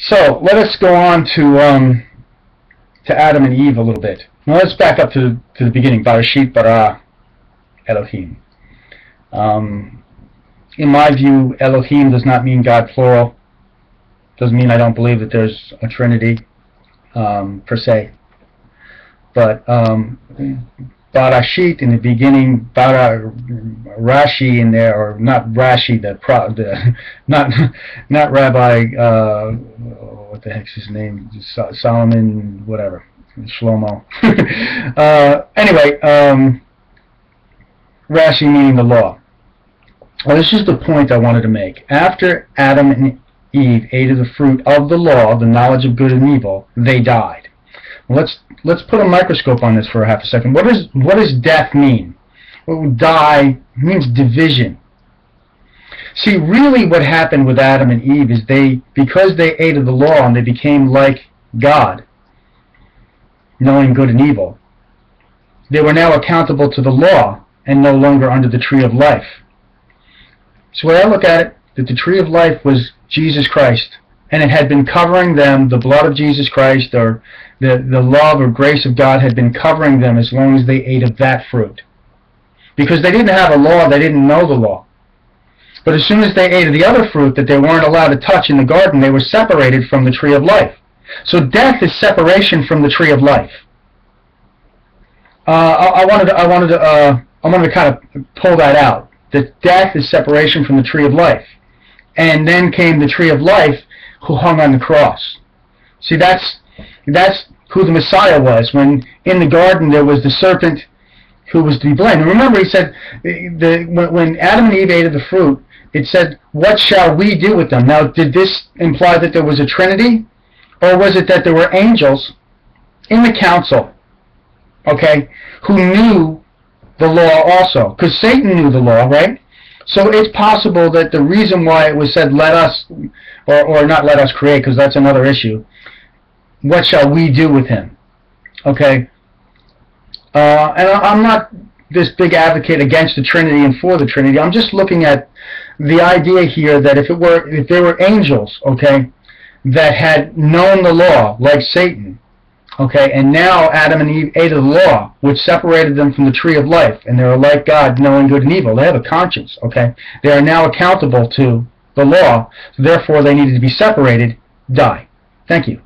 So let us go on to Adam and Eve a little bit. Now let's back up to the beginning. Barashit bara Elohim. In my view, Elohim does not mean God plural. Doesn't mean I don't believe that there's a Trinity per se. But Barashit in the beginning, Bara Rashi in there, or not Rashi, not Rabbi, what the heck's his name? Solomon, whatever, Shlomo. Anyway, Rashi meaning the law. Well, this is the point I wanted to make. After Adam and Eve ate of the fruit of the law, the knowledge of good and evil, they died. Well, let's put a microscope on this for a half a second. What does death mean? Well, die means division. See, really what happened with Adam and Eve is because they ate of the law and they became like God, knowing good and evil, they were now accountable to the law and no longer under the tree of life. So when I look at it, that the tree of life was Jesus Christ, and it had been covering them, the blood of Jesus Christ, or the love or grace of God had been covering them as long as they ate of that fruit. Because they didn't have a law, they didn't know the law. But as soon as they ate of the other fruit that they weren't allowed to touch in the garden, they were separated from the tree of life. So death is separation from the tree of life. I wanted to kind of pull that out. That death is separation from the tree of life. And then came the tree of life who hung on the cross. See, that's who the Messiah was. When in the garden there was the serpent who was to be blamed. And remember, he said, when Adam and Eve ate of the fruit, it said, what shall we do with them? Now, did this imply that there was a Trinity? Or was it that there were angels in the council, okay, who knew the law also? Because Satan knew the law, right? So it's possible that the reason why it was said, let us, or not let us create, because that's another issue, what shall we do with him? Okay? And I'm not this big advocate against the Trinity and for the Trinity. I'm just looking at the idea here that if there were angels, okay, that had known the law, like Satan, okay, and now Adam and Eve ate of the law, which separated them from the tree of life, and they were like God, knowing good and evil. They have a conscience, okay? They are now accountable to the law, so therefore they needed to be separated, die. Thank you.